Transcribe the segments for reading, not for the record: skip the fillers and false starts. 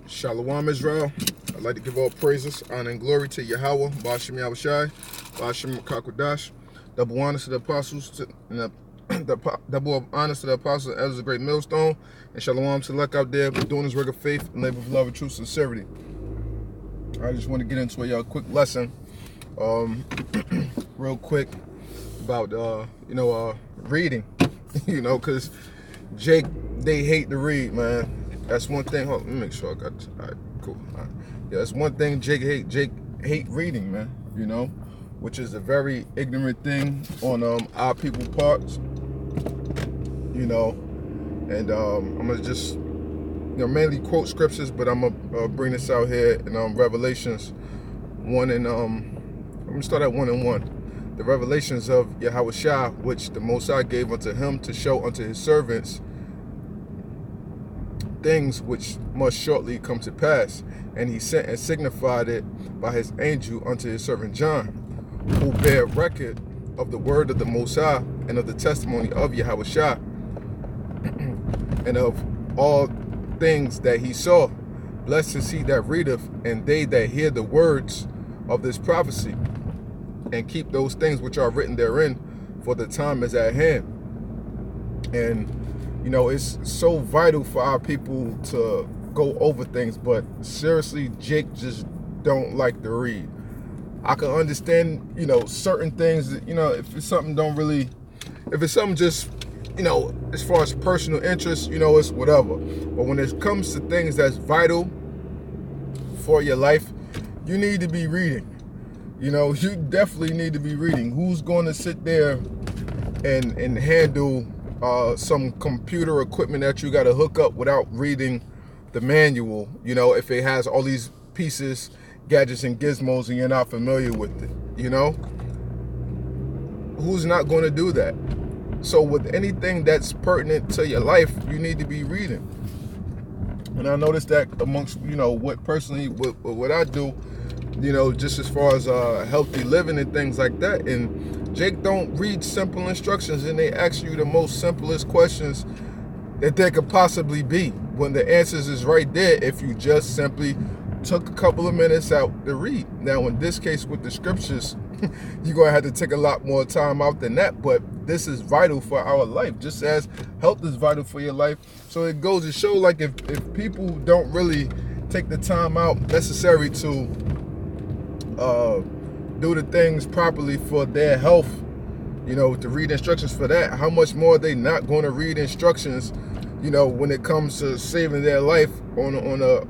Shalom Israel. I'd like to give all praises, honor, and glory to Yahweh, Bashim Yahushai, Bashim Kakwadash. Double honors to the apostles, double honors to the apostles as a great millstone, and shalom to Lek out there doing his work of faith and labor of love and true sincerity. I just want to get into a quick lesson, real quick about reading, because Jake, they hate to read, man. That's one thing. Hold on, let me make sure I got. All right, cool. All right. Yeah, that's one thing Jake hate reading, man. Which is a very ignorant thing on our people's parts. And I'm gonna just mainly quote scriptures, but I'm gonna bring this out here in Revelations 1 and I'm gonna start at 1 and 1. The revelations of Yahushua, which the Most High gave unto him to show unto his servants things which must shortly come to pass. And he sent and signified it by his angel unto his servant John, who bear record of the word of the Most High and of the testimony of Yahushua, and of all things that he saw. Blessed is he that readeth, and they that hear the words of this prophecy, and keep those things which are written therein, for the time is at hand. And it's so vital for our people to go over things, but seriously, Jake just don't like to read. I can understand, certain things that, if it's something if it's something just, as far as personal interest, it's whatever. But when it comes to things that's vital for your life, you need to be reading. You definitely need to be reading. Who's going to sit there and handle some computer equipment that you got to hook up without reading the manual, if it has all these pieces, gadgets, and gizmos, and you're not familiar with it, Who's not going to do that? So with anything that's pertinent to your life, you need to be reading. And I noticed that amongst, what I do, just as far as healthy living and things like that. And Jake don't read simple instructions, and they ask you the most simplest questions that there could possibly be, when the answers is right there if you just simply took a couple of minutes out to read. Now, in this case with the scriptures, you're going to have to take a lot more time out than that, but this is vital for our life, just as health is vital for your life. So it goes to show, like, if people don't really take the time out necessary to do the things properly for their health, to read instructions for that, how much more are they not going to read instructions, when it comes to saving their life on a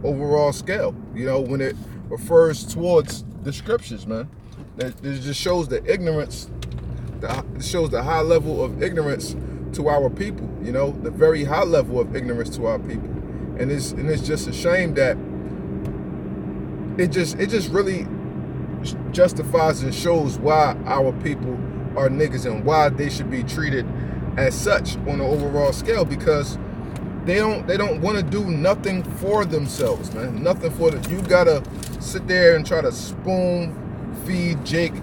overall scale, when it refers towards the scriptures, man. It just shows the ignorance, it shows the high level of ignorance to our people, the very high level of ignorance to our people. And it's just a shame that it just really justifies and shows why our people are niggas and why they should be treated as such on an overall scale, because they don't want to do nothing for themselves, man. Nothing for them. You gotta sit there and try to spoon feed Jake,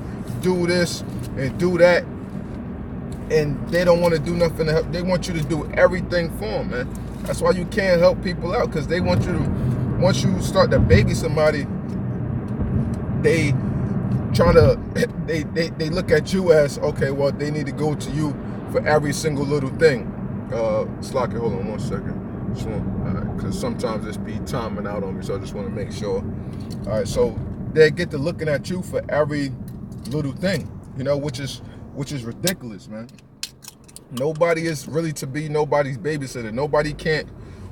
do this and do that, and they don't want to do nothing to help. They want you to do everything for them, man. That's why you can't help people out, because they want you to, once you start to baby somebody, they look at you as, okay, well, they need to go to you for every single little thing. Slocky, hold on 1 second. Because sometimes this be timing out on me, so I just want to make sure. All right, so they get to looking at you for every little thing, which is ridiculous, man. Nobody is really to be nobody's babysitter. Nobody can't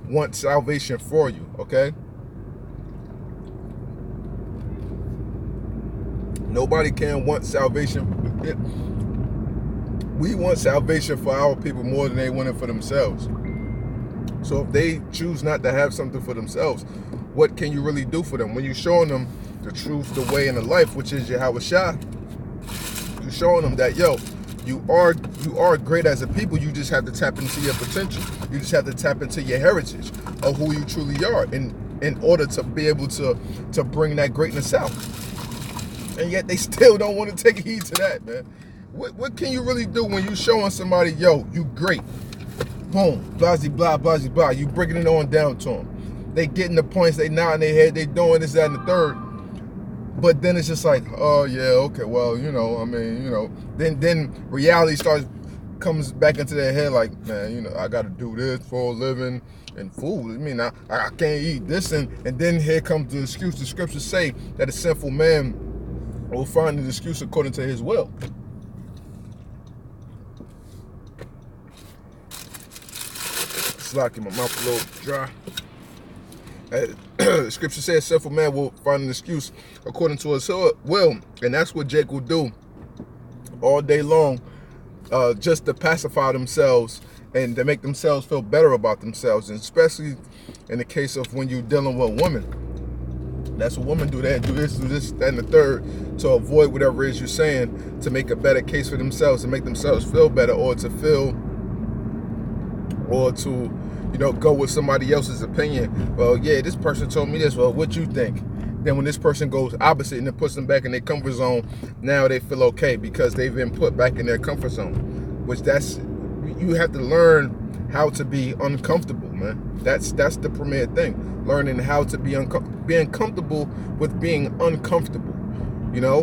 want salvation for you, okay? Nobody can want salvation. We want salvation for our people more than they want it for themselves. So if they choose not to have something for themselves, what can you really do for them? When you're showing them the truth, the way, and the life, which is Yahushua, you're showing them that, you are great as a people. You just have to tap into your potential. You just have to tap into your heritage of who you truly are in order to be able to bring that greatness out. And yet they still don't want to take heed to that, man. What can you really do when you showing somebody, you great? Boom, blah, blah, blah, blah. You breaking it on down to them. they getting the points, they nodding their head, they doing this, that, and the third. But then it's just like, oh yeah, okay, well, you know, I mean, you know, then reality comes back into their head like, man, you know, I got to do this for a living and food. I mean, I can't eat this, and then here comes the excuse. The scriptures say that a sinful man will find an excuse according to his will. It's like in my mouth a little dry. The scripture says sinful man will find an excuse according to his will, and that's what Jake will do all day long, just to pacify themselves and to make themselves feel better about themselves, and especially in the case of when you're dealing with women. That's what women do. That do this, that, and the third, to avoid whatever it is you're saying, to make a better case for themselves, to make themselves feel better, or to you know, go with somebody else's opinion. Well, yeah, this person told me this. Well, what you think? Then when this person goes opposite and it puts them back in their comfort zone, now they feel okay because they've been put back in their comfort zone. Which you have to learn how to be uncomfortable, man. That's the premier thing. Learning how to be being comfortable with being uncomfortable, you know?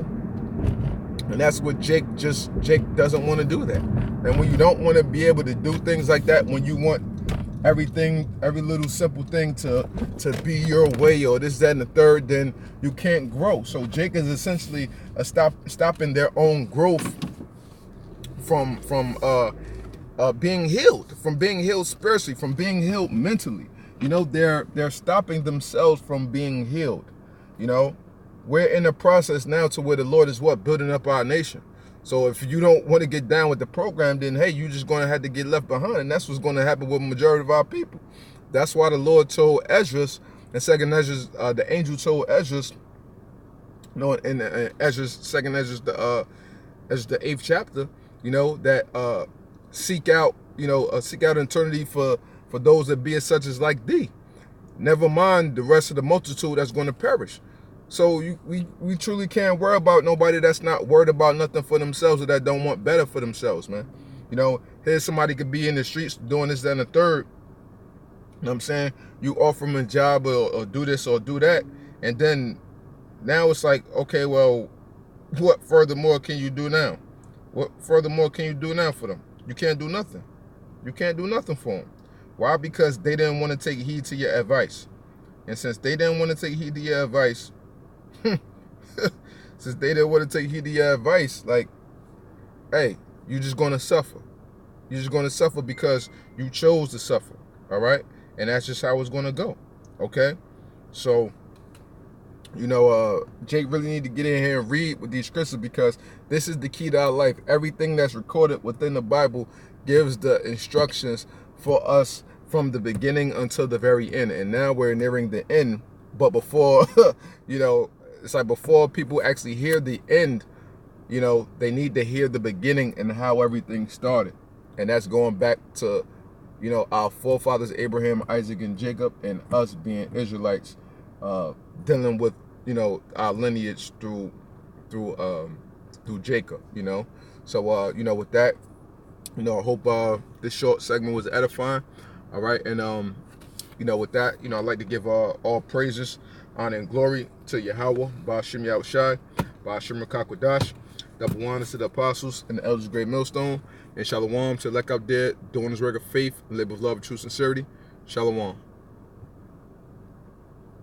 And that's what Jake doesn't want to do that. And when you don't want to be able to do things like that, when you want every little simple thing to be your way, or this, that, and the third, then you can't grow. So Jake is essentially stopping their own growth from being healed, from being healed spiritually, from being healed mentally. You know, they're stopping themselves from being healed. You know, we're in the process now to where the Lord is building up our nation. So if you don't want to get down with the program, then hey, you're just going to have to get left behind. And that's what's going to happen with the majority of our people. That's why the Lord told Esdras, and second Esdras, the angel told Esdras, you know, in Esdras, second Esdras, the 8th chapter, you know, that seek out eternity for those that be as such as like thee. Never mind the rest of the multitude that's going to perish. So we truly can't worry about nobody that's not worried about nothing for themselves, or that don't want better for themselves, man. You know, here's somebody could be in the streets doing this, that, and the third. You know what I'm saying? You offer them a job or do this or do that. And then now it's like, okay, well, what furthermore can you do now? What furthermore can you do now for them? You can't do nothing. You can't do nothing for them. Why? Because they didn't want to take heed to your advice. And since they didn't want to take heed to your advice, like, hey, you're just going to suffer. You're just going to suffer because you chose to suffer, all right? And that's just how it's going to go, okay? So, you know, Jake really need to get in here and read with these scriptures, because this is the key to our life. Everything that's recorded within the Bible gives the instructions for us from the beginning until the very end. And now we're nearing the end. But before, you know, it's like before people actually hear the end, you know, they need to hear the beginning and how everything started. And that's going back to, you know, our forefathers, Abraham, Isaac, and Jacob, and us being Israelites, dealing with, you know, our lineage through Jacob, you know. So, you know, with that, you know, I hope this short segment was edifying. All right. And, you know, with that, you know, I'd like to give all praises, honor, and glory to Yahweh, Ba'ashim Yahushai, Ba'ashim Rakakwadash, double honors to the apostles and the elders of Great Millstone, and shalom to the elect out there doing this work of faith and live with love and true sincerity. Shalom.